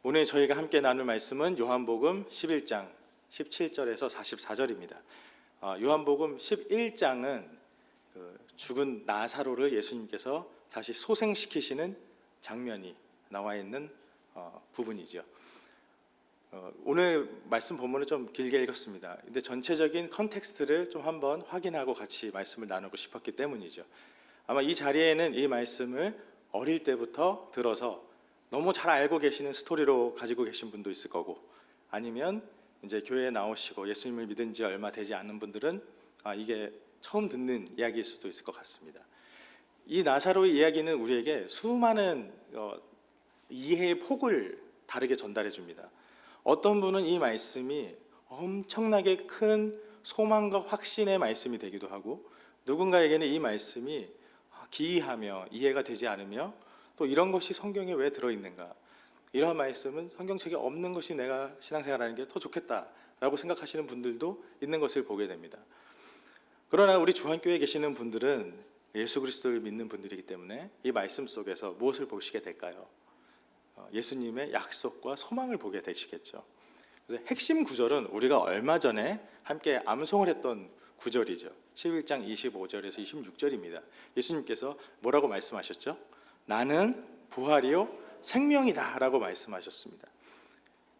오늘 저희가 함께 나눌 말씀은 요한복음 11장 17절에서 44절입니다. 요한복음 11장은 죽은 나사로를 예수님께서 다시 소생시키시는 장면이 나와 있는 부분이죠. 오늘 말씀 본문을 좀 길게 읽었습니다. 근데 전체적인 컨텍스트를 좀 한번 확인하고 같이 말씀을 나누고 싶었기 때문이죠. 아마 이 자리에는 이 말씀을 어릴 때부터 들어서 너무 잘 알고 계시는 스토리로 가지고 계신 분도 있을 거고, 아니면 이제 교회에 나오시고 예수님을 믿은 지 얼마 되지 않은 분들은 이게 처음 듣는 이야기일 수도 있을 것 같습니다. 이 나사로의 이야기는 우리에게 수많은 이해의 폭을 다르게 전달해 줍니다. 어떤 분은 이 말씀이 엄청나게 큰 소망과 확신의 말씀이 되기도 하고, 누군가에게는 이 말씀이 기이하며 이해가 되지 않으며, 또 이런 것이 성경에 왜 들어있는가, 이러한 말씀은 성경책에 없는 것이 내가 신앙생활하는 게 더 좋겠다라고 생각하시는 분들도 있는 것을 보게 됩니다. 그러나 우리 주한교회에 계시는 분들은 예수 그리스도를 믿는 분들이기 때문에 이 말씀 속에서 무엇을 보시게 될까요? 예수님의 약속과 소망을 보게 되시겠죠. 그래서 핵심 구절은 우리가 얼마 전에 함께 암송을 했던 구절이죠. 11장 25절에서 26절입니다. 예수님께서 뭐라고 말씀하셨죠? 나는 부활이요 생명이다 라고 말씀하셨습니다.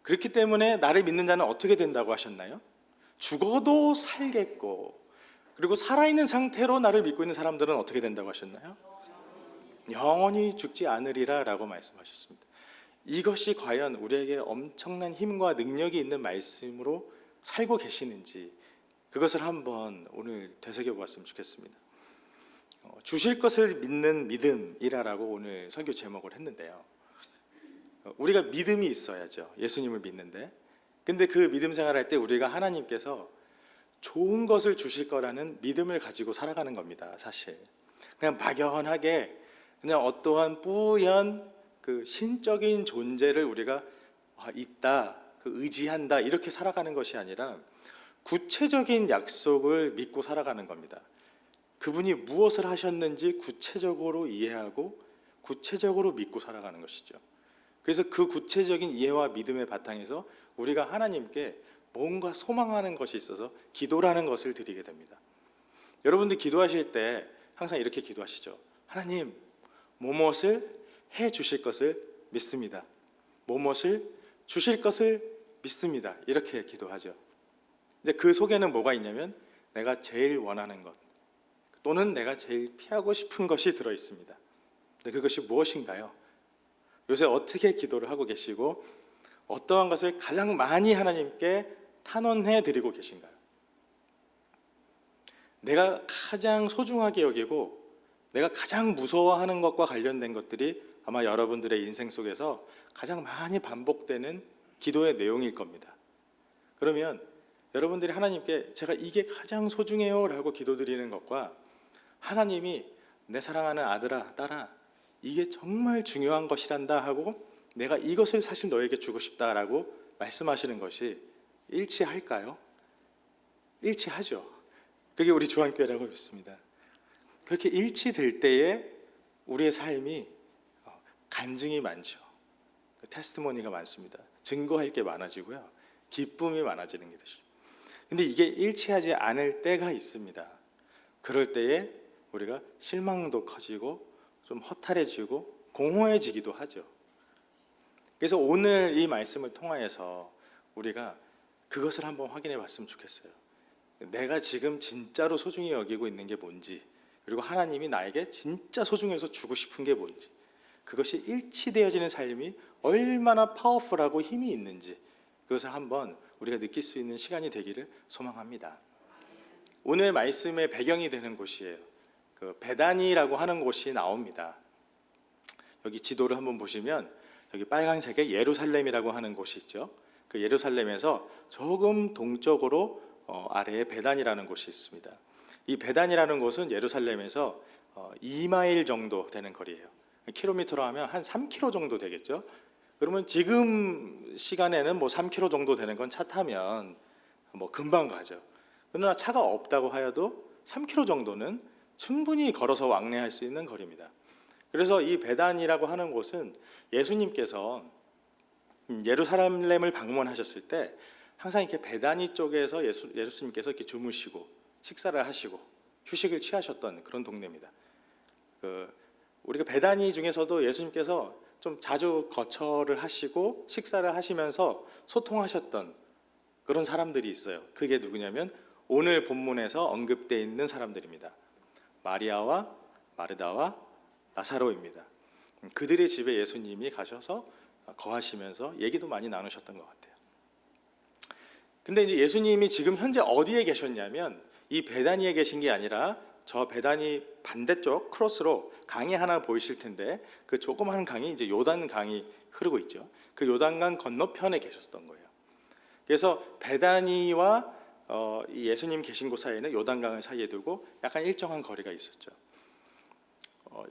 그렇기 때문에 나를 믿는 자는 어떻게 된다고 하셨나요? 죽어도 살겠고, 그리고 살아있는 상태로 나를 믿고 있는 사람들은 어떻게 된다고 하셨나요? 영원히 죽지 않으리라 라고 말씀하셨습니다. 이것이 과연 우리에게 엄청난 힘과 능력이 있는 말씀으로 살고 계시는지, 그것을 한번 오늘 되새겨보았으면 좋겠습니다. 주실 것을 믿는 믿음이라고 오늘 설교 제목을 했는데요, 우리가 믿음이 있어야죠. 예수님을 믿는데, 근데 그 믿음 생활할 때 우리가 하나님께서 좋은 것을 주실 거라는 믿음을 가지고 살아가는 겁니다. 사실 그냥 막연하게 그냥 어떠한 뿌연 그 신적인 존재를 우리가 있다, 의지한다, 이렇게 살아가는 것이 아니라 구체적인 약속을 믿고 살아가는 겁니다. 그분이 무엇을 하셨는지 구체적으로 이해하고 구체적으로 믿고 살아가는 것이죠. 그래서 그 구체적인 이해와 믿음의 바탕에서 우리가 하나님께 뭔가 소망하는 것이 있어서 기도라는 것을 드리게 됩니다. 여러분들 기도하실 때 항상 이렇게 기도하시죠. 하나님, 무엇을 해 주실 것을 믿습니다. 무엇을 주실 것을 믿습니다. 이렇게 기도하죠. 근데 그 속에는 뭐가 있냐면 내가 제일 원하는 것, 또는 내가 제일 피하고 싶은 것이 들어있습니다. 근데 그것이 무엇인가요? 요새 어떻게 기도를 하고 계시고 어떠한 것을 가장 많이 하나님께 탄원해 드리고 계신가요? 내가 가장 소중하게 여기고 내가 가장 무서워하는 것과 관련된 것들이 아마 여러분들의 인생 속에서 가장 많이 반복되는 기도의 내용일 겁니다. 그러면 여러분들이 하나님께 제가 이게 가장 소중해요 라고 기도드리는 것과 하나님이 내 사랑하는 아들아, 딸아, 이게 정말 중요한 것이란다 하고 내가 이것을 사실 너에게 주고 싶다라고 말씀하시는 것이 일치할까요? 일치하죠. 그게 우리 주한교회라고 믿습니다. 그렇게 일치될 때에 우리의 삶이 간증이 많죠. 테스티모니가 많습니다. 증거할 게 많아지고요, 기쁨이 많아지는 것이죠. 근데 이게 일치하지 않을 때가 있습니다. 그럴 때에 우리가 실망도 커지고 좀 허탈해지고 공허해지기도 하죠. 그래서 오늘 이 말씀을 통하여서 우리가 그것을 한번 확인해 봤으면 좋겠어요. 내가 지금 진짜로 소중히 여기고 있는 게 뭔지, 그리고 하나님이 나에게 진짜 소중해서 주고 싶은 게 뭔지, 그것이 일치되어지는 삶이 얼마나 파워풀하고 힘이 있는지, 그것을 한번 우리가 느낄 수 있는 시간이 되기를 소망합니다. 오늘 말씀의 배경이 되는 곳이에요. 그 베다니라고 하는 곳이 나옵니다. 여기 지도를 한번 보시면 여기 빨간색에 예루살렘이라고 하는 곳이 있죠. 그 예루살렘에서 조금 동쪽으로 아래에 베단이라는 곳이 있습니다. 이 베단이라는 곳은 예루살렘에서 2마일 정도 되는 거리예요. 킬로미터로 하면 한 3km 정도 되겠죠. 그러면 지금 시간에는 뭐 3km 정도 되는 건 차 타면 뭐 금방 가죠. 그러나 차가 없다고 하여도 3km 정도는 충분히 걸어서 왕래할 수 있는 거리입니다. 그래서 이 베단이라고 하는 곳은 예수님께서 예루살렘을 방문하셨을 때 항상 이렇게 베다니 쪽에서 예수님께서 이렇게 주무시고 식사를 하시고 휴식을 취하셨던 그런 동네입니다. 우리가 베다니 중에서도 예수님께서 좀 자주 거처를 하시고 식사를 하시면서 소통하셨던 그런 사람들이 있어요. 그게 누구냐면 오늘 본문에서 언급되어 있는 사람들입니다. 마리아와 마르다와 나사로입니다. 그들의 집에 예수님이 가셔서 거하시면서 얘기도 많이 나누셨던 것 같아요. 근데 이제 예수님이 지금 현재 어디에 계셨냐면 이 베다니에 계신 게 아니라 저 베다니 반대쪽 크로스로 강이 하나 보이실 텐데 그 조그마한 강이 이제 요단 강이 흐르고 있죠. 그 요단강 건너편에 계셨던 거예요. 그래서 베다니와 이 예수님 계신 곳 사이에는 요단강을 사이에 두고 약간 일정한 거리가 있었죠.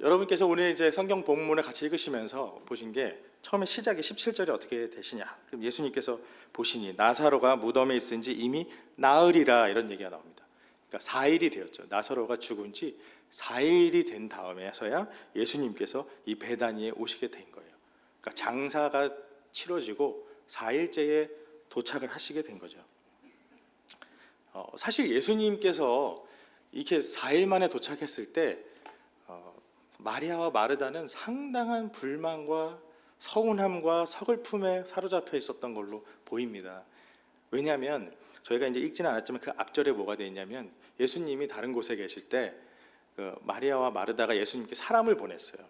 여러분께서 오늘 이제 성경 본문을 같이 읽으시면서 보신 게 처음에 시작이 17절이 어떻게 되시냐. 그럼 예수님께서 보시니 나사로가 무덤에 있은지 이미 나흘이라 이런 얘기가 나옵니다. 그러니까 4일이 되었죠. 나사로가 죽은 지 4일이 된 다음에서야 예수님께서 이 베다니에 오시게 된 거예요. 그러니까 장사가 치러지고 4일째에 도착을 하시게 된 거죠. 사실 예수님께서 이렇게 4일 만에 도착했을 때 마리아와 마르다는 상당한 불만과 서운함과 서글픔에 사로잡혀 있었던 걸로 보입니다. 왜냐하면 저희가 이제 읽지는 않았지만 그 앞절에 뭐가 되어 있냐면 예수님이 다른 곳에 계실 때 마리아와 마르다가 예수님께 사람을 보냈어요.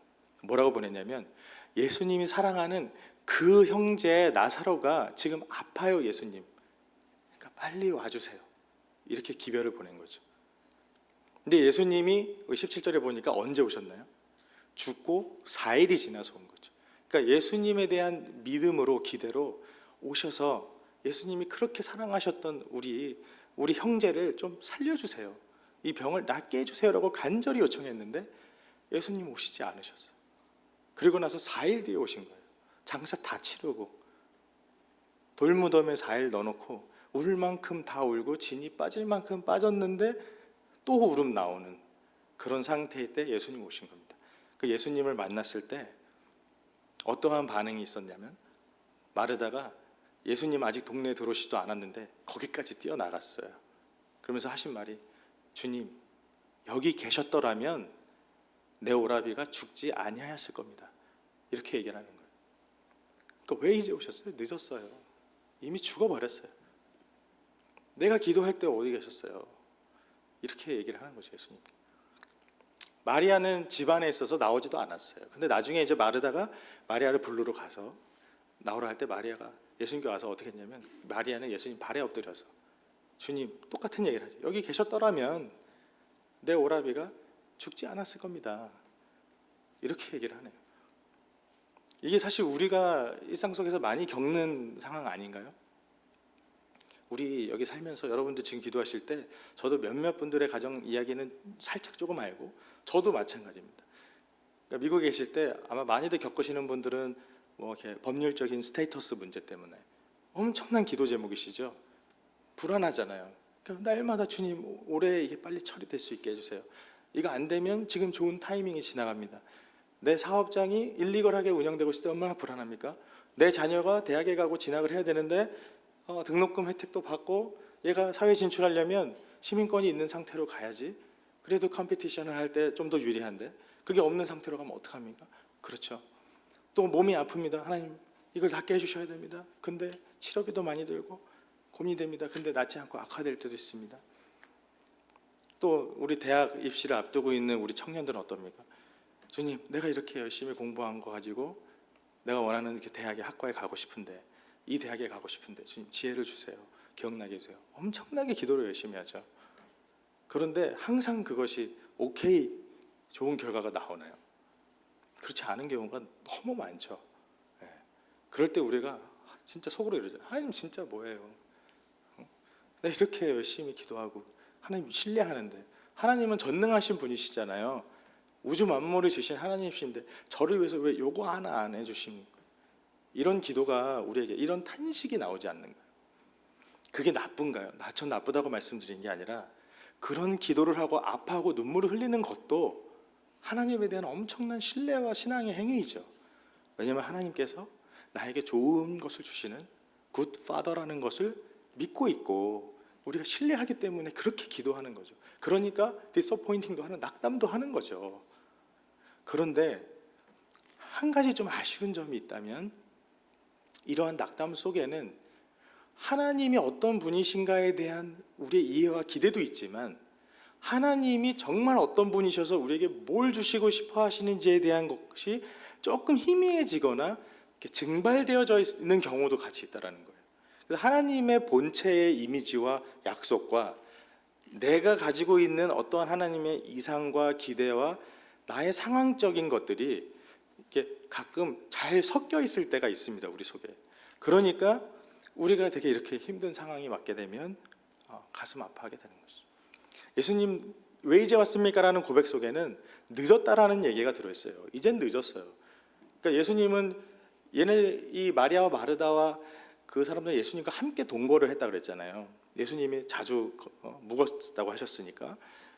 뭐라고 보냈냐면 예수님이 사랑하는 그 형제 나사로가 지금 아파요, 예수님. 그러니까 빨리 와주세요. 이렇게 기별을 보낸 거죠. 근데 예수님이 17절에 보니까 언제 오셨나요? 죽고 4일이 지나서 온 거죠. 그러니까 예수님에 대한 믿음으로 기대로 오셔서 예수님이 그렇게 사랑하셨던 우리 형제를 좀 살려주세요. 이 병을 낫게 해주세요라고 간절히 요청했는데 예수님 오시지 않으셨어요. 그리고 나서 4일 뒤에 오신 거예요. 장사 다 치르고 돌무덤에 4일 넣어놓고 울 만큼 다 울고 진이 빠질 만큼 빠졌는데 또 울음 나오는 그런 상태일 때 예수님 오신 겁니다. 그 예수님을 만났을 때 어떠한 반응이 있었냐면 마르다가 예수님 아직 동네에 들어오시지도 않았는데 거기까지 뛰어나갔어요. 그러면서 하신 말이 주님 여기 계셨더라면 내 오라비가 죽지 아니하였을 겁니다. 이렇게 얘기를 하는 거예요. 그러니까 왜 이제 오셨어요? 늦었어요. 이미 죽어버렸어요. 내가 기도할 때 어디 계셨어요? 이렇게 얘기를 하는 거죠, 예수님. 마리아는 집안에 있어서 나오지도 않았어요. 근데 나중에 이제 마르다가 마리아를 부르러 가서 나오라 할 때 마리아가 예수님께 와서 어떻게 했냐면 마리아는 예수님 발에 엎드려서 주님 똑같은 얘기를 하죠. 여기 계셨더라면 내 오라비가 죽지 않았을 겁니다. 이렇게 얘기를 하네요. 이게 사실 우리가 일상 속에서 많이 겪는 상황 아닌가요? 우리 여기 살면서 여러분들 지금 기도하실 때 저도 몇몇 분들의 가정 이야기는 살짝 조금 알고 저도 마찬가지입니다. 그러니까 미국에 계실 때 아마 많이들 겪으시는 분들은 뭐 이렇게 법률적인 스테이터스 문제 때문에 엄청난 기도 제목이시죠. 불안하잖아요. 그러니까 날마다 주님 올해 이게 빨리 처리될 수 있게 해주세요. 이거 안 되면 지금 좋은 타이밍이 지나갑니다. 내 사업장이 일리걸하게 운영되고 있을 때 얼마나 불안합니까? 내 자녀가 대학에 가고 진학을 해야 되는데 등록금 혜택도 받고 얘가 사회 진출하려면 시민권이 있는 상태로 가야지. 그래도 컴피티션을 할 때 좀 더 유리한데 그게 없는 상태로 가면 어떡합니까? 그렇죠. 또 몸이 아픕니다. 하나님 이걸 낫게 해주셔야 됩니다. 근데 치료비도 많이 들고 고민이 됩니다. 근데 낫지 않고 악화될 때도 있습니다. 또 우리 대학 입시를 앞두고 있는 우리 청년들은 어떻습니까? 주님 내가 이렇게 열심히 공부한 거 가지고 내가 원하는 그 대학에 학과에 가고 싶은데 이 대학에 가고 싶은데 주님 지혜를 주세요. 기억나게 해주세요. 엄청나게 기도를 열심히 하죠. 그런데 항상 그것이 오케이 좋은 결과가 나오나요? 그렇지 않은 경우가 너무 많죠. 네. 그럴 때 우리가 진짜 속으로 이러죠. 하나님 진짜 뭐예요? 내가 이렇게 열심히 기도하고 하나님 신뢰하는데 하나님은 전능하신 분이시잖아요. 우주 만물을 주신 하나님이신데 저를 위해서 왜 요거 하나 안 해주십니까? 이런 기도가 우리에게 이런 탄식이 나오지 않는가요? 그게 나쁜가요? 전 나쁘다고 말씀드린 게 아니라 그런 기도를 하고 아파하고 눈물을 흘리는 것도 하나님에 대한 엄청난 신뢰와 신앙의 행위이죠. 왜냐하면 하나님께서 나에게 좋은 것을 주시는 굿 파더라는 것을 믿고 있고 우리가 신뢰하기 때문에 그렇게 기도하는 거죠. 그러니까 디서포인팅도 하는, 낙담도 하는 거죠. 그런데 한 가지 좀 아쉬운 점이 있다면 이러한 낙담 속에는 하나님이 어떤 분이신가에 대한 우리의 이해와 기대도 있지만 하나님이 정말 어떤 분이셔서 우리에게 뭘 주시고 싶어 하시는지에 대한 것이 조금 희미해지거나 증발되어져 있는 경우도 같이 있다는 거예요. 그래서 하나님의 본체의 이미지와 약속과 내가 가지고 있는 어떠한 하나님의 이상과 기대와 나의 상황적인 것들이 이렇게 가끔 잘 섞여 있을 때가 있습니다, 우리 속에. 그러니까 우리가 되게 이렇게 힘든 상황이 맞게 되면 가슴 아파하게 되는 거죠. 예수님 왜 이제 왔습니까? 라는 고백 속에는 늦었다라는 얘기가 들어있어요. 이젠 늦었어요. 그러니까 예수님은 이 마리아와 마르다와 그 사람들 예수님과 함께 동거를 했다 그랬잖아요. 예수님이 자주 묵었다고 하셨으니까.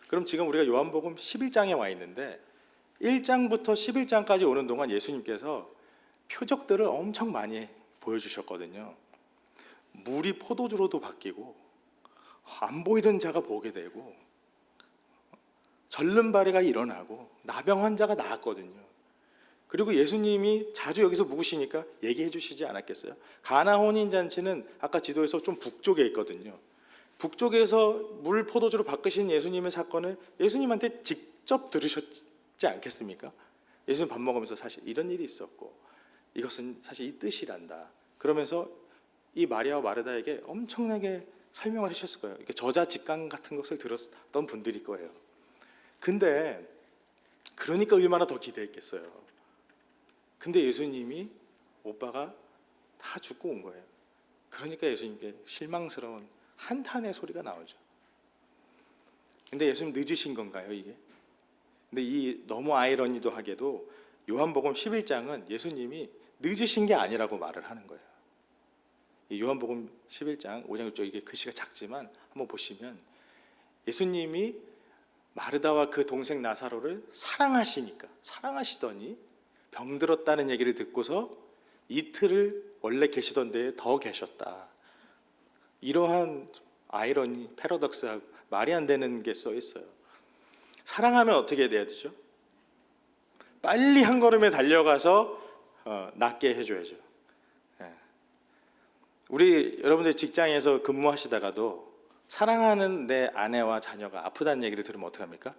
그럼 지금 우리가 요한복음 11장에 와 있는데 1장부터 11장까지 오는 동안 예수님께서 표적들을 엄청 많이 보여주셨거든요. 물이 포도주로도 바뀌고 안 보이던 자가 보게 되고 절름발이가 일어나고 나병 환자가 나았거든요. 그리고 예수님이 자주 여기서 묵으시니까 얘기해 주시지 않았겠어요? 가나 혼인잔치는 아까 지도에서 좀 북쪽에 있거든요. 북쪽에서 물 포도주로 바꾸신 예수님의 사건을 예수님한테 직접 들으셨지 않겠습니까? 예수님 밥 먹으면서 사실 이런 일이 있었고 이것은 사실 이 뜻이란다. 그러면서 이 마리아와 마르다에게 엄청나게 설명을 하셨을 거예요. 이렇게 저자직강 같은 것을 들었던 분들일 거예요. 근데 그러니까 얼마나 더 기대했겠어요. 근데 예수님이 오빠가 다 죽고 온 거예요. 그러니까 예수님께 실망스러운 한탄의 소리가 나오죠. 근데 예수님 늦으신 건가요, 이게? 근데 이 너무 아이러니도 하게도 요한복음 11장은 예수님이 늦으신 게 아니라고 말을 하는 거예요. 이 요한복음 11장 5장 6절 이게 글씨가 작지만 한번 보시면 예수님이 마르다와 그 동생 나사로를 사랑하시더니 병들었다는 얘기를 듣고서 이틀을 원래 계시던 데에 더 계셨다. 이러한 아이러니, 패러독스하고 말이 안 되는 게 써 있어요. 사랑하면 어떻게 돼야 되죠? 빨리 한 걸음에 달려가서 낫게 해줘야죠. 우리 여러분들 직장에서 근무하시다가도 사랑하는 내 아내와 자녀가 아프다는 얘기를 들으면 어떡합니까?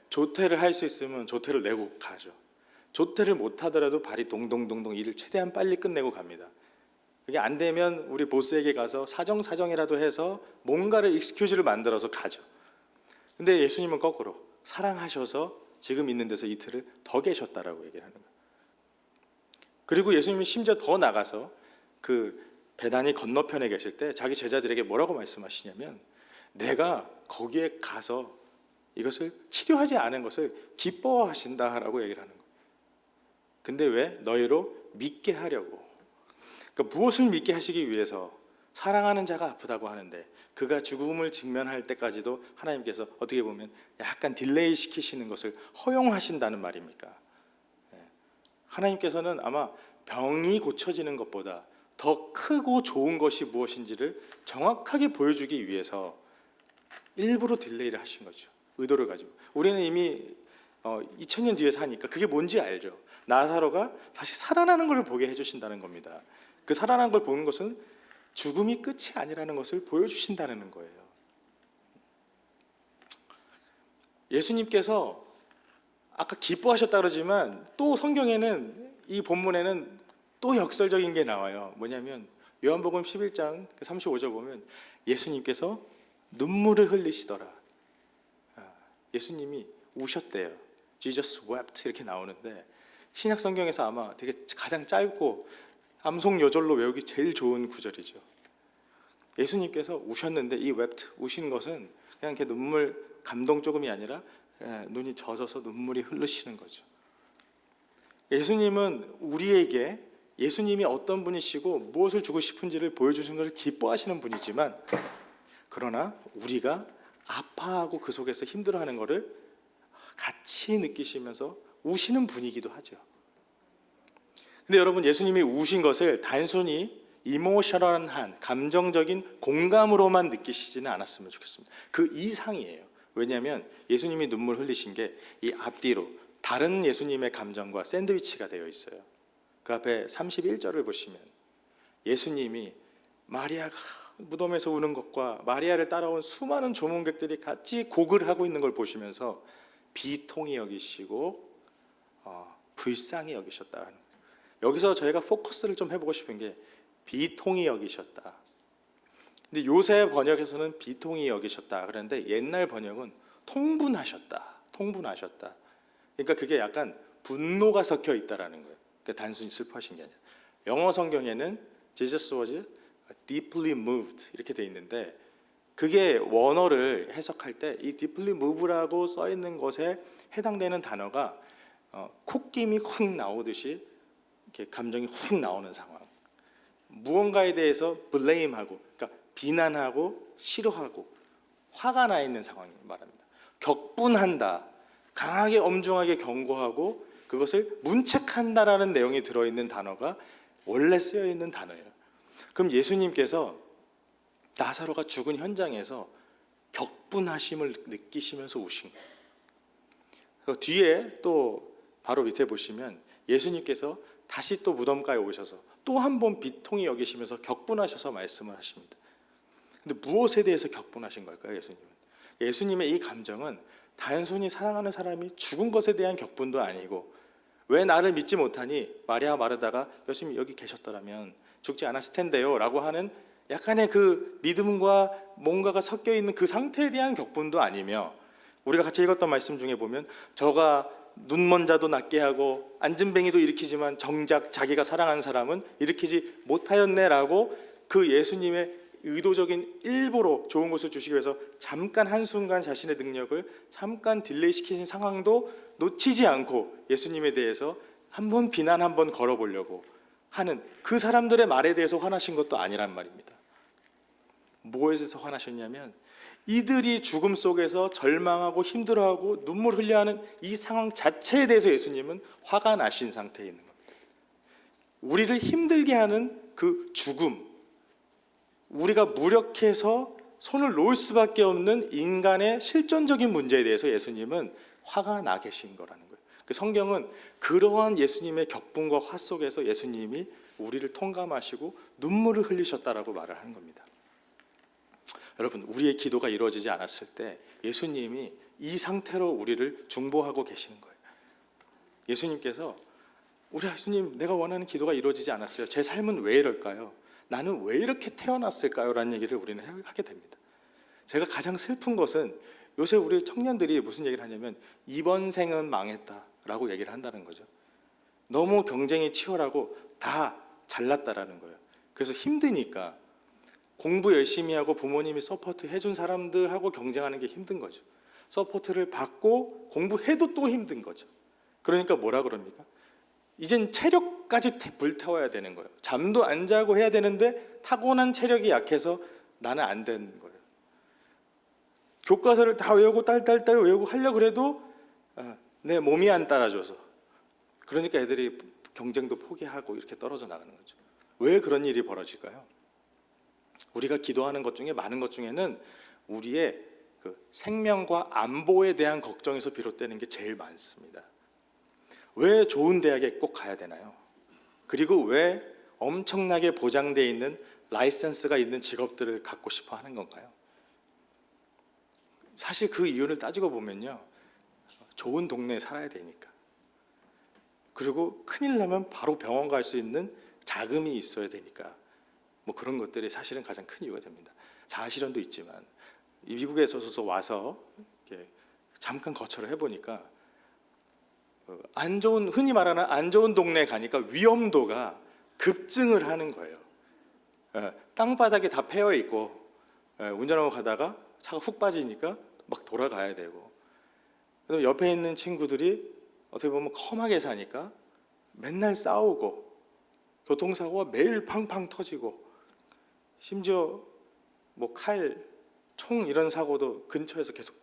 조퇴를 할 수 있으면 조퇴를 내고 가죠. 조퇴를 못 하더라도 발이 동동동동 일을 최대한 빨리 끝내고 갑니다. 그게 안 되면 우리 보스에게 가서 사정이라도 해서 뭔가를 익스큐즈를 만들어서 가죠. 근데 예수님은 거꾸로 사랑하셔서 지금 있는 데서 이틀을 더 계셨다라고 얘기를 하는 거예요. 그리고 예수님이 심지어 더 나가서 그 배단이 건너편에 계실 때 자기 제자들에게 뭐라고 말씀하시냐면 내가 거기에 가서 이것을 치료하지 않은 것을 기뻐하신다라고 얘기를 하는 거예요. 근데 왜? 너희로 믿게 하려고. 그러니까 무엇을 믿게 하시기 위해서? 사랑하는 자가 아프다고 하는데 그가 죽음을 직면할 때까지도 하나님께서 어떻게 보면 약간 딜레이 시키시는 것을 허용하신다는 말입니까? 하나님께서는 아마 병이 고쳐지는 것보다 더 크고 좋은 것이 무엇인지를 정확하게 보여주기 위해서 일부러 딜레이를 하신 거죠. 의도를 가지고. 우리는 이미 2000년 뒤에 사니까 그게 뭔지 알죠. 나사로가 다시 살아나는 걸 보게 해주신다는 겁니다. 그 살아나는 걸 보는 것은 죽음이 끝이 아니라는 것을 보여주신다는 거예요. 예수님께서 아까 기뻐하셨다 그러지만 또 성경에는 이 본문에는 또 역설적인 게 나와요. 뭐냐면 요한복음 11장 35절 보면 예수님께서 눈물을 흘리시더라. 예수님이 우셨대요. Jesus wept 이렇게 나오는데 신약 성경에서 아마 되게 가장 짧고 암송 요절로 외우기 제일 좋은 구절이죠. 예수님께서 우셨는데 이 wept, 우신 것은 그냥 이렇게 눈물 감동 조금이 아니라 눈이 젖어서 눈물이 흐르시는 거죠. 예수님은 우리에게 예수님이 어떤 분이시고 무엇을 주고 싶은지를 보여주시는 것을 기뻐하시는 분이지만 그러나 우리가 아파하고 그 속에서 힘들어하는 것을 같이 느끼시면서 우시는 분이기도 하죠. 근데 여러분, 예수님이 우신 것을 단순히 이모셔널한 감정적인 공감으로만 느끼시지는 않았으면 좋겠습니다. 그 이상이에요. 왜냐하면 예수님이 눈물 흘리신 게 이 앞뒤로 다른 예수님의 감정과 샌드위치가 되어 있어요. 그 앞에 31절을 보시면 예수님이 마리아가 무덤에서 우는 것과 마리아를 따라온 수많은 조문객들이 같이 곡을 하고 있는 걸 보시면서 비통히 여기시고 불쌍히 여기셨다는 거예요. 여기서 저희가 포커스를 좀 해보고 싶은 게 비통히 여기셨다. 근데 요새 번역에서는 비통히 여기셨다 그런데 옛날 번역은 통분하셨다. 통분하셨다. 그러니까 그게 약간 분노가 섞여 있다라는 거예요. 그러니까 단순히 슬퍼하신 게 아니라. 영어 성경에는 Jesus was deeply moved 이렇게 돼 있는데 그게 원어를 해석할 때 이 deeply move라고 써 있는 것에 해당되는 단어가 콧김이 훅 나오듯이 이렇게 감정이 훅 나오는 상황. 무언가에 대해서 blame하고, 그러니까 비난하고 싫어하고 화가 나 있는 상황을 말합니다. 격분한다, 강하게 엄중하게 경고하고 그것을 문책한다라는 내용이 들어있는 단어가 원래 쓰여 있는 단어예요. 그럼 예수님께서 나사로가 죽은 현장에서 격분하심을 느끼시면서 우신 거예요. 뒤에 또 바로 밑에 보시면 예수님께서 다시 또 무덤가에 오셔서 또 한 번 비통히 여기시면서 격분하셔서 말씀을 하십니다. 근데 무엇에 대해서 격분하신 걸까요, 예수님은? 예수님의 이 감정은 단순히 사랑하는 사람이 죽은 것에 대한 격분도 아니고 왜 나를 믿지 못하니 마리아 마르다가 예수님이 여기 계셨더라면 죽지 않았을 텐데요 라고 하는 약간의 그 믿음과 뭔가가 섞여 있는 그 상태에 대한 격분도 아니며 우리가 같이 읽었던 말씀 중에 보면 저가 눈먼 자도 낫게 하고 안진뱅이도 일으키지만 정작 자기가 사랑하는 사람은 일으키지 못하였네라고 그 예수님의 의도적인 일부러 좋은 것을 주시기 위해서 잠깐 한순간 자신의 능력을 잠깐 딜레이 시키신 상황도 놓치지 않고 예수님에 대해서 한번 비난 한번 걸어보려고 하는 그 사람들의 말에 대해서 화나신 것도 아니란 말입니다. 무엇에서 화나셨냐면 이들이 죽음 속에서 절망하고 힘들어하고 눈물 흘려하는 이 상황 자체에 대해서 예수님은 화가 나신 상태에 있는 겁니다. 우리를 힘들게 하는 그 죽음, 우리가 무력해서 손을 놓을 수밖에 없는 인간의 실존적인 문제에 대해서 예수님은 화가 나 계신 거라는 거예요. 그 성경은 그러한 예수님의 격분과 화 속에서 예수님이 우리를 통감하시고 눈물을 흘리셨다라고 말을 하는 겁니다. 여러분, 우리의 기도가 이루어지지 않았을 때 예수님이 이 상태로 우리를 중보하고 계시는 거예요. 예수님께서 우리 예수님, 내가 원하는 기도가 이루어지지 않았어요. 제 삶은 왜 이럴까요? 나는 왜 이렇게 태어났을까요? 라는 얘기를 우리는 하게 됩니다. 제가 가장 슬픈 것은 요새 우리 청년들이 무슨 얘기를 하냐면 이번 생은 망했다라고 얘기를 한다는 거죠. 너무 경쟁이 치열하고 다 잘났다라는 거예요. 그래서 힘드니까 공부 열심히 하고 부모님이 서포트 해준 사람들하고 경쟁하는 게 힘든 거죠. 서포트를 받고 공부해도 또 힘든 거죠. 그러니까 뭐라 그럽니까? 이젠 체력까지 불태워야 되는 거예요. 잠도 안 자고 해야 되는데 타고난 체력이 약해서 나는 안 되는 거예요. 교과서를 다 외우고 딸딸딸 외우고 하려고 해도 내 몸이 안 따라줘서 그러니까 애들이 경쟁도 포기하고 이렇게 떨어져 나가는 거죠. 왜 그런 일이 벌어질까요? 우리가 기도하는 것 중에 많은 것 중에는 우리의 그 생명과 안보에 대한 걱정에서 비롯되는 게 제일 많습니다. 왜 좋은 대학에 꼭 가야 되나요? 그리고 왜 엄청나게 보장되어 있는 라이센스가 있는 직업들을 갖고 싶어 하는 건가요? 사실 그 이유를 따지고 보면요, 좋은 동네에 살아야 되니까. 그리고 큰일 나면 바로 병원 갈 수 있는 자금이 있어야 되니까. 뭐 그런 것들이 사실은 가장 큰 이유가 됩니다. 자아실현도 있지만 미국에서 와서 이렇게 잠깐 거처를 해보니까 안 좋은, 흔히 말하는 안 좋은 동네에 가니까 위험도가 급증을 하는 거예요. 땅바닥에 다 패여 있고 운전하고 가다가 차가 훅 빠지니까 막 돌아가야 되고, 그다음에 옆에 있는 친구들이 어떻게 보면 험하게 사니까 맨날 싸우고 교통사고가 매일 팡팡 터지고 심지어 뭐 칼, 총 이런 사고도 근처에서 계속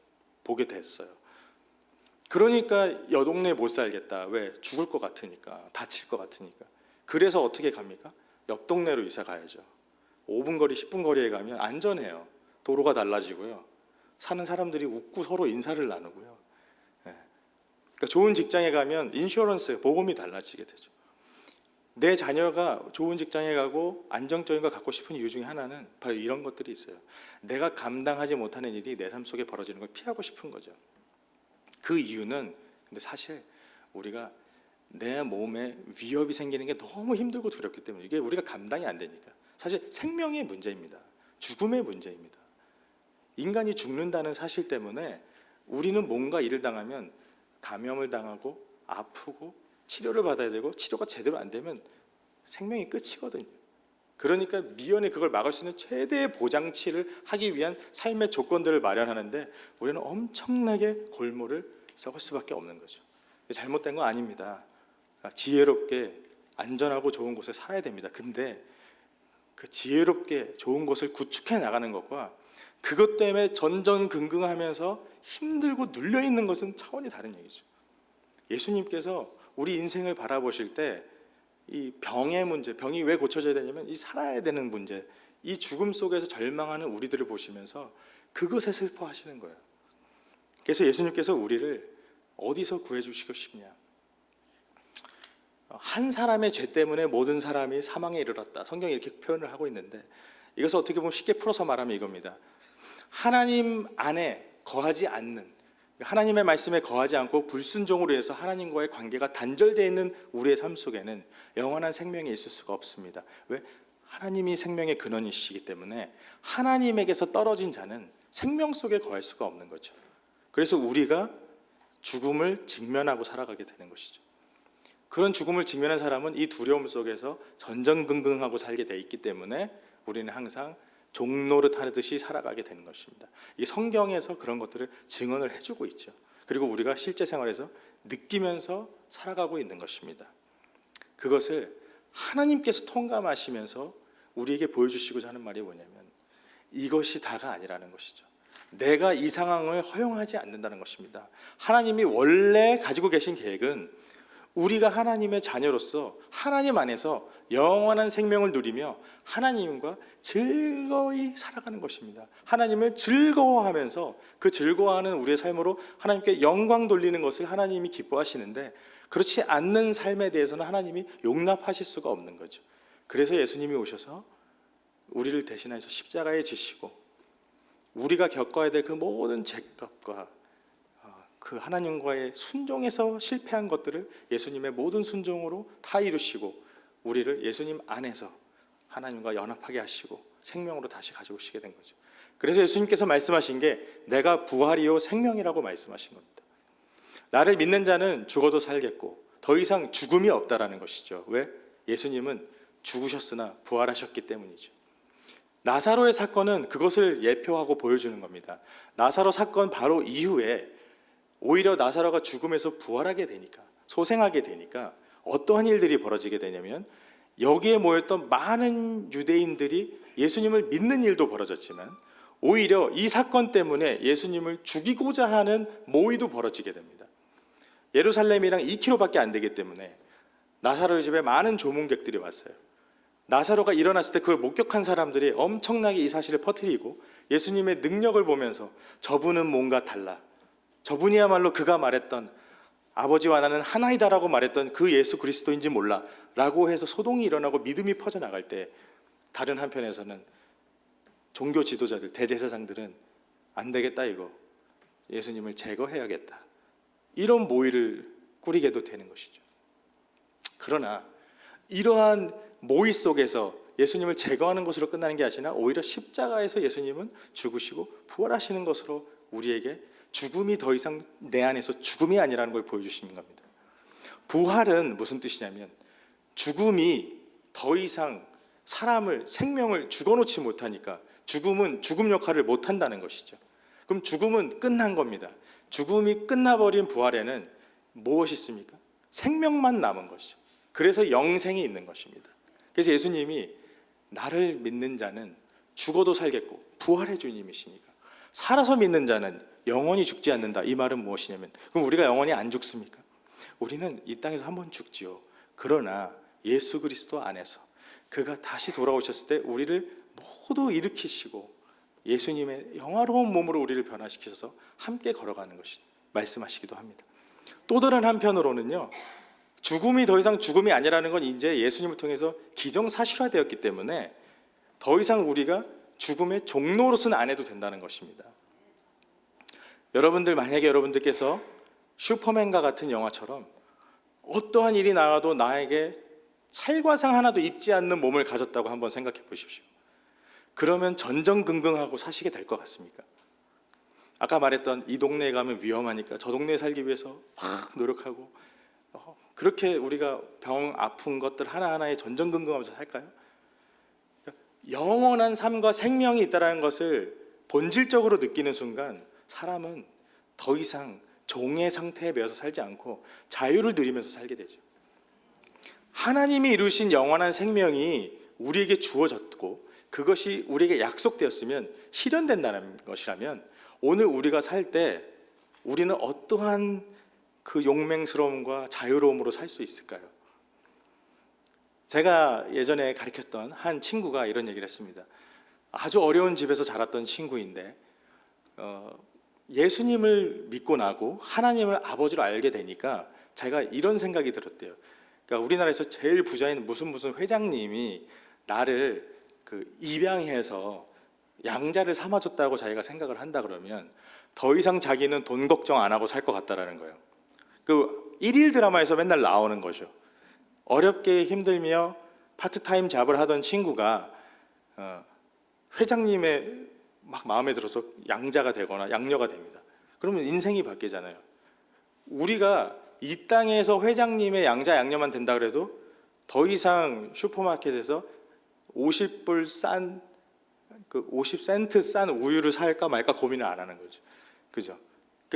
보게 됐어요. 그러니까 여 동네에 못 살겠다. 왜? 죽을 것 같으니까, 다칠 것 같으니까. 그래서 어떻게 갑니까? 옆 동네로 이사 가야죠. 5분 거리, 10분 거리에 가면 안전해요. 도로가 달라지고요. 사는 사람들이 웃고 서로 인사를 나누고요. 그러니까 좋은 직장에 가면 인슈어런스, 보험이 달라지게 되죠. 내 자녀가 좋은 직장에 가고 안정적인 걸 갖고 싶은 이유 중에 하나는 바로 이런 것들이 있어요. 내가 감당하지 못하는 일이 내 삶 속에 벌어지는 걸 피하고 싶은 거죠. 그 이유는 근데 사실 우리가 내 몸에 위협이 생기는 게 너무 힘들고 두렵기 때문에 이게 우리가 감당이 안 되니까 사실 생명의 문제입니다. 죽음의 문제입니다. 인간이 죽는다는 사실 때문에 우리는 뭔가 일을 당하면 감염을 당하고 아프고 치료를 받아야 되고 치료가 제대로 안 되면 생명이 끝이거든요. 그러니까 미연에 그걸 막을 수 있는 최대의 보장치를 하기 위한 삶의 조건들을 마련하는데 우리는 엄청나게 골몰을 썩을 수밖에 없는 거죠. 잘못된 거 아닙니다. 지혜롭게 안전하고 좋은 곳에 살아야 됩니다. 근데 그 지혜롭게 좋은 곳을 구축해 나가는 것과 그것 때문에 전전긍긍하면서 힘들고 눌려있는 것은 차원이 다른 얘기죠. 예수님께서 우리 인생을 바라보실 때 이 병의 문제, 병이 왜 고쳐져야 되냐면 이 살아야 되는 문제, 이 죽음 속에서 절망하는 우리들을 보시면서 그것에 슬퍼하시는 거예요. 그래서 예수님께서 우리를 어디서 구해주시고 싶냐? 한 사람의 죄 때문에 모든 사람이 사망에 이르렀다. 성경이 이렇게 표현을 하고 있는데 이것을 어떻게 보면 쉽게 풀어서 말하면 이겁니다. 하나님 안에 거하지 않는, 하나님의 말씀에 거하지 않고 불순종으로 해서 하나님과의 관계가 단절되어 있는 우리의 삶 속에는 영원한 생명이 있을 수가 없습니다. 왜? 하나님이 생명의 근원이시기 때문에 하나님에게서 떨어진 자는 생명 속에 거할 수가 없는 거죠. 그래서 우리가 죽음을 직면하고 살아가게 되는 것이죠. 그런 죽음을 직면한 사람은 이 두려움 속에서 전전긍긍하고 살게 돼 있기 때문에 우리는 항상 종노릇 하듯이 살아가게 되는 것입니다. 이 성경에서 그런 것들을 증언을 해주고 있죠. 그리고 우리가 실제 생활에서 느끼면서 살아가고 있는 것입니다. 그것을 하나님께서 통감하시면서 우리에게 보여주시고자 하는 말이 뭐냐면 이것이 다가 아니라는 것이죠. 내가 이 상황을 허용하지 않는다는 것입니다. 하나님이 원래 가지고 계신 계획은 우리가 하나님의 자녀로서 하나님 안에서 영원한 생명을 누리며 하나님과 즐거이 살아가는 것입니다. 하나님을 즐거워하면서 그 즐거워하는 우리의 삶으로 하나님께 영광 돌리는 것을 하나님이 기뻐하시는데 그렇지 않는 삶에 대해서는 하나님이 용납하실 수가 없는 거죠. 그래서 예수님이 오셔서 우리를 대신하여서 십자가에 지시고 우리가 겪어야 될 그 모든 죄값과 그 하나님과의 순종에서 실패한 것들을 예수님의 모든 순종으로 다 이루시고 우리를 예수님 안에서 하나님과 연합하게 하시고 생명으로 다시 가져오시게 된 거죠. 그래서 예수님께서 말씀하신 게 내가 부활이요 생명이라고 말씀하신 겁니다. 나를 믿는 자는 죽어도 살겠고 더 이상 죽음이 없다라는 것이죠. 왜? 예수님은 죽으셨으나 부활하셨기 때문이죠. 나사로의 사건은 그것을 예표하고 보여주는 겁니다. 나사로 사건 바로 이후에 오히려 나사로가 죽음에서 부활하게 되니까 소생하게 되니까 어떠한 일들이 벌어지게 되냐면 여기에 모였던 많은 유대인들이 예수님을 믿는 일도 벌어졌지만 오히려 이 사건 때문에 예수님을 죽이고자 하는 모의도 벌어지게 됩니다. 예루살렘이랑 2km밖에 안 되기 때문에 나사로의 집에 많은 조문객들이 왔어요. 나사로가 일어났을 때 그걸 목격한 사람들이 엄청나게 이 사실을 퍼뜨리고 예수님의 능력을 보면서 저분은 뭔가 달라, 저분이야말로 그가 말했던 아버지와 나는 하나이다라고 말했던 그 예수 그리스도인지 몰라 라고 해서 소동이 일어나고 믿음이 퍼져나갈 때 다른 한편에서는 종교 지도자들, 대제사장들은 안 되겠다, 이거 예수님을 제거해야겠다, 이런 모의를 꾸리게도 되는 것이죠. 그러나 이러한 모의 속에서 예수님을 제거하는 것으로 끝나는 게 아니라 오히려 십자가에서 예수님은 죽으시고 부활하시는 것으로 우리에게 죽음이 더 이상 내 안에서 죽음이 아니라는 걸 보여주시는 겁니다. 부활은 무슨 뜻이냐면 죽음이 더 이상 사람을, 생명을 죽어놓지 못하니까 죽음은 죽음 역할을 못한다는 것이죠. 그럼 죽음은 끝난 겁니다. 죽음이 끝나버린 부활에는 무엇이 있습니까? 생명만 남은 것이죠. 그래서 영생이 있는 것입니다. 그래서 예수님이 나를 믿는 자는 죽어도 살겠고 부활의 주님이시니까 살아서 믿는 자는 영원히 죽지 않는다. 이 말은 무엇이냐면 그럼 우리가 영원히 안 죽습니까? 우리는 이 땅에서 한번 죽지요. 그러나 예수 그리스도 안에서 그가 다시 돌아오셨을 때 우리를 모두 일으키시고 예수님의 영화로운 몸으로 우리를 변화시키셔서 함께 걸어가는 것이 말씀하시기도 합니다. 또 다른 한편으로는요, 죽음이 더 이상 죽음이 아니라는 건 이제 예수님을 통해서 기정사실화되었기 때문에 더 이상 우리가 죽음의 종로로서는 안 해도 된다는 것입니다. 여러분들, 만약에 여러분들께서 슈퍼맨과 같은 영화처럼 어떠한 일이 나와도 나에게 찰과상 하나도 입지 않는 몸을 가졌다고 한번 생각해 보십시오. 그러면 전전긍긍하고 사시게 될 것 같습니까? 아까 말했던 이 동네에 가면 위험하니까 저 동네에 살기 위해서 막 노력하고 그렇게 우리가 병 아픈 것들 하나하나에 전전긍긍하면서 살까요? 영원한 삶과 생명이 있다는 것을 본질적으로 느끼는 순간 사람은 더 이상 종의 상태에 매여서 살지 않고 자유를 누리면서 살게 되죠. 하나님이 이루신 영원한 생명이 우리에게 주어졌고 그것이 우리에게 약속되었으면 실현된다는 것이라면 오늘 우리가 살 때 우리는 어떠한 그 용맹스러움과 자유로움으로 살 수 있을까요? 제가 예전에 가르쳤던 한 친구가 이런 얘기를 했습니다. 아주 어려운 집에서 자랐던 친구인데 예수님을 믿고 나고 하나님을 아버지로 알게 되니까 제가 이런 생각이 들었대요. 그러니까 우리나라에서 제일 부자인 무슨 회장님이 나를 입양해서 양자를 삼아줬다고 자기가 생각을 한다 그러면 더 이상 자기는 돈 걱정 안 하고 살 것 같다라는 거예요. 그 일일 드라마에서 맨날 나오는 거죠. 어렵게 힘들며 파트타임 잡을 하던 친구가 회장님의 막 마음에 들어서 양자가 되거나 양녀가 됩니다. 그러면 인생이 바뀌잖아요. 우리가 이 땅에서 회장님의 양자 양녀만 된다 그래도 더 이상 슈퍼마켓에서 50불 싼 50센트 싼 우유를 살까 말까 고민을 안 하는 거죠. 그죠?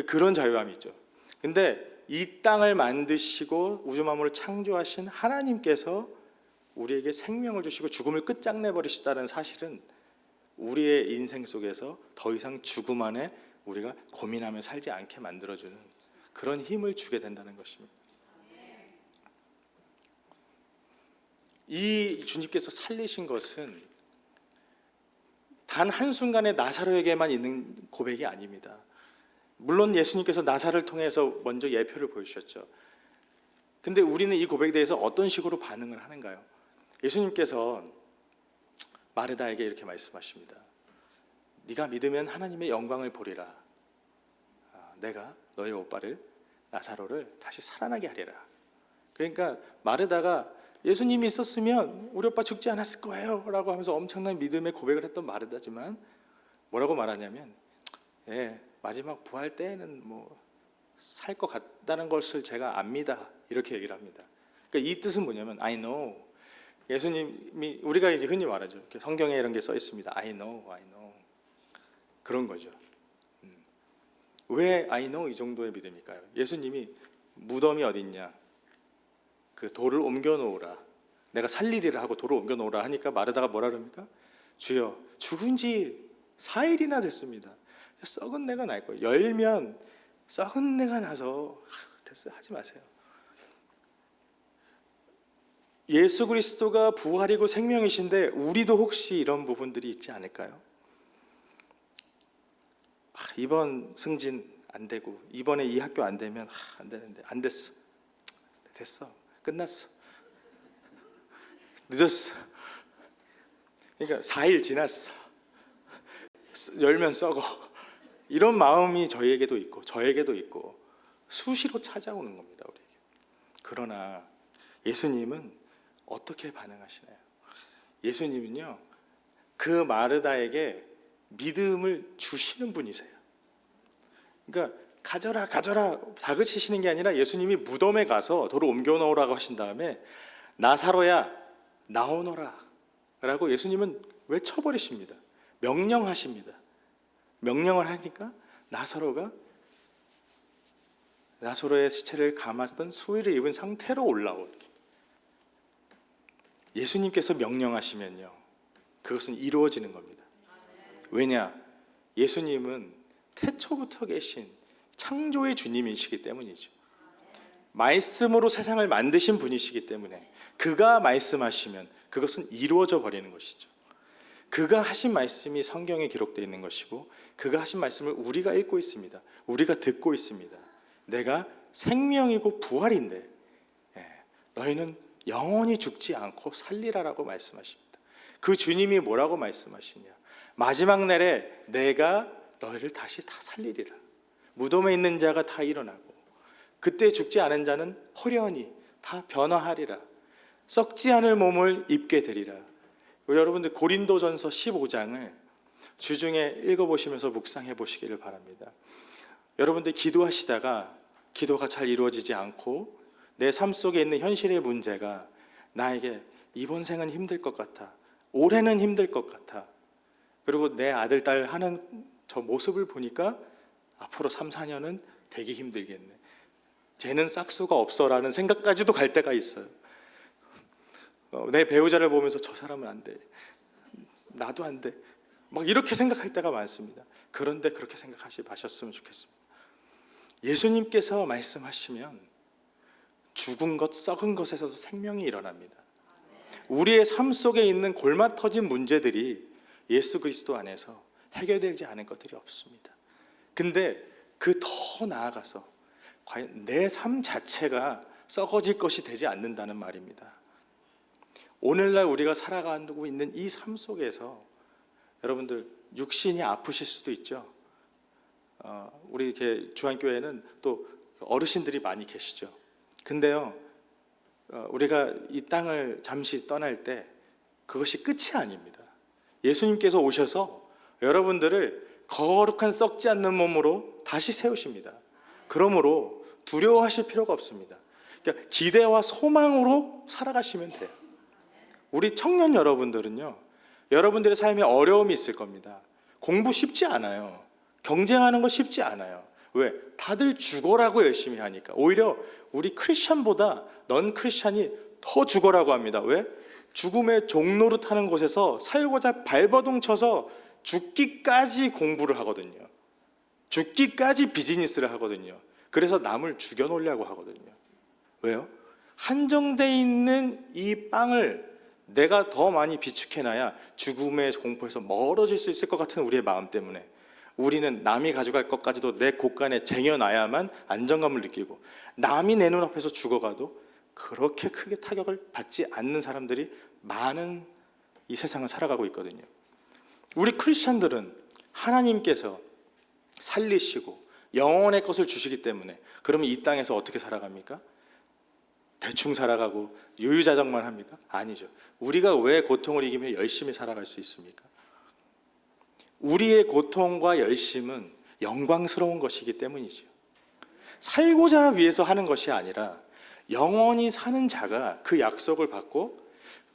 그런 자유함이 있죠. 근데 이 땅을 만드시고 우주 만물을 창조하신 하나님께서 우리에게 생명을 주시고 죽음을 끝장내 버리시다는 사실은 우리의 인생 속에서 더 이상 죽음 안에 우리가 고민하며 살지 않게 만들어주는 그런 힘을 주게 된다는 것입니다. 이 주님께서 살리신 것은 단 한순간에 나사로에게만 있는 고백이 아닙니다. 물론 예수님께서 나사를 통해서 먼저 예표를 보여주셨죠. 근데 우리는 이 고백에 대해서 어떤 식으로 반응을 하는가요? 예수님께서 마르다에게 이렇게 말씀하십니다. 네가 믿으면 하나님의 영광을 보리라. 내가 너의 오빠를 나사로를 다시 살아나게 하리라. 그러니까 마르다가 예수님이 있었으면 우리 오빠 죽지 않았을 거예요 라고 하면서 엄청난 믿음의 고백을 했던 마르다지만 뭐라고 말하냐면 마지막 부활 때에는 살 것 같다는 것을 제가 압니다 이렇게 얘기를 합니다. 그러니까 이 뜻은 뭐냐면 I know. 예수님이 우리가 이제 흔히 말하죠. 성경에 이런 게 써 있습니다. I know. 그런 거죠. 왜 I know 이 정도의 믿음일까요? 예수님이 무덤이 어딨냐? 그 돌을 옮겨 놓으라. 내가 살리리라 하고 돌을 옮겨 놓으라 하니까 마르다가 뭐라 그럽니까? 주여, 죽은 지 4일이나 됐습니다. 썩은 내가 날 거예요. 열면 썩은 내가 나서 됐어요. 하지 마세요. 예수 그리스도가 부활이고 생명이신데 우리도 혹시 이런 부분들이 있지 않을까요? 이번 승진 안 되고 이번에 이 학교 안 되면 안 되는데 안 됐어. 됐어. 끝났어. 늦었어. 그러니까 4일 지났어. 열면 썩어. 이런 마음이 저희에게도 있고 저에게도 있고 수시로 찾아오는 겁니다. 우리에게. 그러나 예수님은 어떻게 반응하시나요? 예수님은요, 그 마르다에게 믿음을 주시는 분이세요. 그러니까 가져라 다그치시는 게 아니라 예수님이 무덤에 가서 돌을 옮겨 놓으라고 하신 다음에 나사로야 나오너라 라고 예수님은 외쳐버리십니다. 명령하십니다. 명령을 하니까 나사로의 시체를 감았던 수의를 입은 상태로 올라오게. 예수님께서 명령하시면요, 그것은 이루어지는 겁니다. 왜냐? 예수님은 태초부터 계신 창조의 주님이시기 때문이죠. 말씀으로 세상을 만드신 분이시기 때문에 그가 말씀하시면 그것은 이루어져 버리는 것이죠. 그가 하신 말씀이 성경에 기록되어 있는 것이고 그가 하신 말씀을 우리가 읽고 있습니다. 우리가 듣고 있습니다. 내가 생명이고 부활인데 너희는 영원히 죽지 않고 살리라라고 말씀하십니다. 그 주님이 뭐라고 말씀하시냐? 마지막 날에 내가 너희를 다시 다 살리리라. 무덤에 있는 자가 다 일어나고 그때 죽지 않은 자는 호련히 다 변화하리라. 썩지 않을 몸을 입게 되리라. 여러분들 고린도전서 15장을 주중에 읽어보시면서 묵상해 보시기를 바랍니다. 여러분들 기도하시다가 기도가 잘 이루어지지 않고 내 삶 속에 있는 현실의 문제가 나에게 이번 생은 힘들 것 같아, 올해는 힘들 것 같아, 그리고 내 아들 딸 하는 저 모습을 보니까 앞으로 3, 4년은 되게 힘들겠네, 쟤는 싹수가 없어라는 생각까지도 갈 때가 있어요. 내 배우자를 보면서 저 사람은 안 돼, 나도 안 돼, 막 이렇게 생각할 때가 많습니다. 그런데 그렇게 생각하지 마셨으면 좋겠습니다. 예수님께서 말씀하시면 죽은 것, 썩은 것에서도 생명이 일어납니다. 우리의 삶 속에 있는 골마 터진 문제들이 예수 그리스도 안에서 해결되지 않은 것들이 없습니다. 근데 그 더 나아가서 과연 내 삶 자체가 썩어질 것이 되지 않는다는 말입니다. 오늘날 우리가 살아가고 있는 이 삶 속에서 여러분들 육신이 아프실 수도 있죠. 우리 이렇게 주한교회는 또 어르신들이 많이 계시죠. 근데요, 우리가 이 땅을 잠시 떠날 때 그것이 끝이 아닙니다. 예수님께서 오셔서 여러분들을 거룩한 썩지 않는 몸으로 다시 세우십니다. 그러므로 두려워하실 필요가 없습니다. 그러니까 기대와 소망으로 살아가시면 돼요. 우리 청년 여러분들은요, 여러분들의 삶에 어려움이 있을 겁니다. 공부 쉽지 않아요. 경쟁하는 거 쉽지 않아요. 왜? 다들 죽어라고 열심히 하니까. 오히려 우리 크리스찬보다 넌 크리스찬이 더 죽어라고 합니다. 왜? 죽음의 종로를 타는 곳에서 살고자 발버둥 쳐서 죽기까지 공부를 하거든요. 죽기까지 비즈니스를 하거든요. 그래서 남을 죽여놓으려고 하거든요. 왜요? 한정되어 있는 이 빵을 내가 더 많이 비축해놔야 죽음의 공포에서 멀어질 수 있을 것 같은 우리의 마음 때문에 우리는 남이 가져갈 것까지도 내 곳간에 쟁여놔야만 안정감을 느끼고, 남이 내 눈앞에서 죽어가도 그렇게 크게 타격을 받지 않는 사람들이 많은 이 세상을 살아가고 있거든요. 우리 크리스찬들은 하나님께서 살리시고 영원의 것을 주시기 때문에, 그러면 이 땅에서 어떻게 살아갑니까? 대충 살아가고 유유자적만 합니까? 아니죠. 우리가 왜 고통을 이기며 열심히 살아갈 수 있습니까? 우리의 고통과 열심은 영광스러운 것이기 때문이죠. 살고자 위해서 하는 것이 아니라 영원히 사는 자가 그 약속을 받고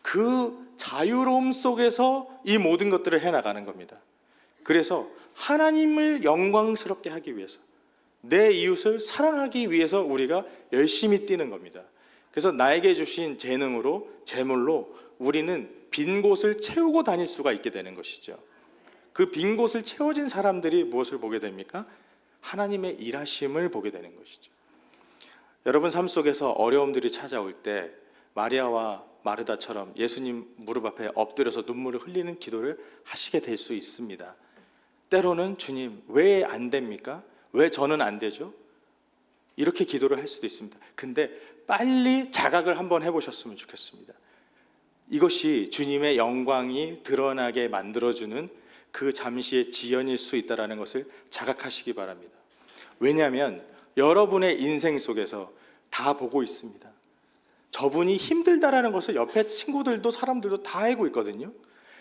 그 자유로움 속에서 이 모든 것들을 해나가는 겁니다. 그래서 하나님을 영광스럽게 하기 위해서, 내 이웃을 사랑하기 위해서 우리가 열심히 뛰는 겁니다. 그래서 나에게 주신 재능으로, 재물로 우리는 빈 곳을 채우고 다닐 수가 있게 되는 것이죠. 그 빈 곳을 채워진 사람들이 무엇을 보게 됩니까? 하나님의 일하심을 보게 되는 것이죠. 여러분 삶 속에서 어려움들이 찾아올 때 마리아와 마르다처럼 예수님 무릎 앞에 엎드려서 눈물을 흘리는 기도를 하시게 될 수 있습니다. 때로는 주님 왜 안 됩니까? 왜 저는 안 되죠? 이렇게 기도를 할 수도 있습니다. 근데 빨리 자각을 한번 해보셨으면 좋겠습니다. 이것이 주님의 영광이 드러나게 만들어주는 그 잠시의 지연일 수 있다는 것을 자각하시기 바랍니다. 왜냐하면 여러분의 인생 속에서 다 보고 있습니다. 저분이 힘들다라는 것을 옆에 친구들도 사람들도 다 알고 있거든요.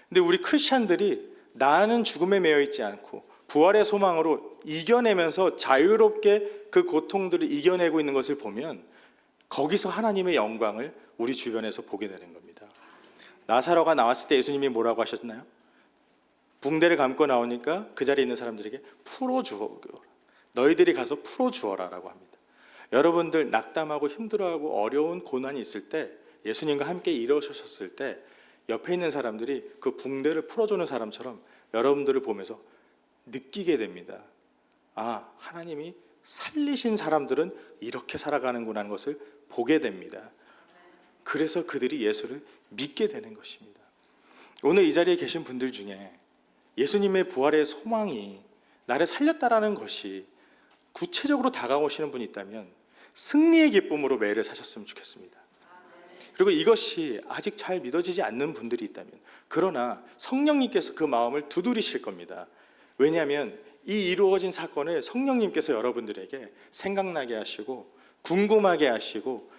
근데 우리 크리스찬들이 나는 죽음에 매여 있지 않고 부활의 소망으로 이겨내면서 자유롭게 그 고통들을 이겨내고 있는 것을 보면 거기서 하나님의 영광을 우리 주변에서 보게 되는 겁니다. 나사로가 나왔을 때 예수님이 뭐라고 하셨나요? 붕대를 감고 나오니까 그 자리에 있는 사람들에게 풀어주어, 너희들이 가서 풀어주어라 라고 합니다. 여러분들 낙담하고 힘들어하고 어려운 고난이 있을 때, 예수님과 함께 일어서셨을 때 옆에 있는 사람들이 그 붕대를 풀어주는 사람처럼 여러분들을 보면서 느끼게 됩니다. 아, 하나님이 살리신 사람들은 이렇게 살아가는구나 하는 것을 보게 됩니다. 그래서 그들이 예수를 믿게 되는 것입니다. 오늘 이 자리에 계신 분들 중에 예수님의 부활의 소망이 나를 살렸다라는 것이 구체적으로 다가오시는 분이 있다면 승리의 기쁨으로 매일을 사셨으면 좋겠습니다. 그리고 이것이 아직 잘 믿어지지 않는 분들이 있다면, 그러나 성령님께서 그 마음을 두드리실 겁니다. 왜냐하면 이 이루어진 사건을 성령님께서 여러분들에게 생각나게 하시고 궁금하게 하시고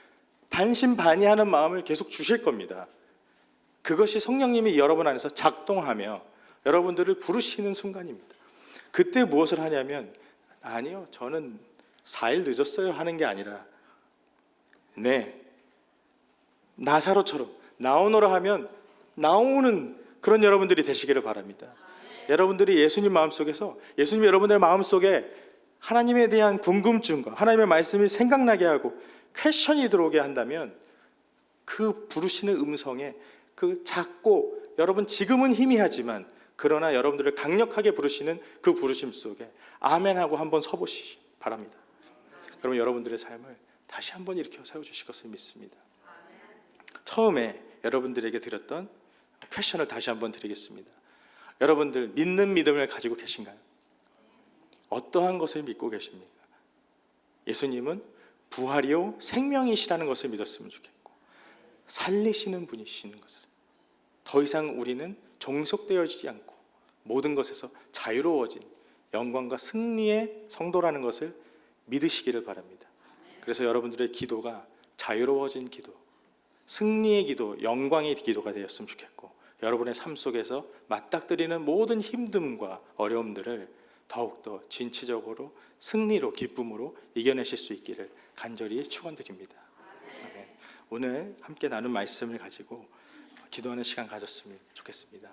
반신반의하는 마음을 계속 주실 겁니다. 그것이 성령님이 여러분 안에서 작동하며 여러분들을 부르시는 순간입니다. 그때 무엇을 하냐면, 아니요, 저는 4일 늦었어요 하는 게 아니라, 네, 나사로처럼 나오너라 하면 나오는 그런 여러분들이 되시기를 바랍니다. 여러분들이 예수님 마음속에서, 예수님 여러분들의 마음속에 하나님에 대한 궁금증과 하나님의 말씀이 생각나게 하고 퀘션이 들어오게 한다면, 그 부르시는 음성에 그 작고 여러분 지금은 희미하지만 그러나 여러분들을 강력하게 부르시는 그 부르심 속에 아멘하고 한번 서보시기 바랍니다. 그러면 여러분들의 삶을 다시 한번 일으켜 세워주실 것을 믿습니다. 처음에 여러분들에게 드렸던 퀘션을 다시 한번 드리겠습니다. 여러분들 믿는 믿음을 가지고 계신가요? 어떠한 것을 믿고 계십니까? 예수님은 부활이요 생명이시라는 것을 믿었으면 좋겠고, 살리시는 분이시는 것을, 더 이상 우리는 종속되어지지 않고 모든 것에서 자유로워진 영광과 승리의 성도라는 것을 믿으시기를 바랍니다. 그래서 여러분들의 기도가 자유로워진 기도, 승리의 기도, 영광의 기도가 되었으면 좋겠고, 여러분의 삶 속에서 맞닥뜨리는 모든 힘듦과 어려움들을 더욱더 진취적으로 승리로, 기쁨으로 이겨내실 수 있기를 간절히 축원드립니다. 오늘 함께 나눈 말씀을 가지고 기도하는 시간 가졌으면 좋겠습니다.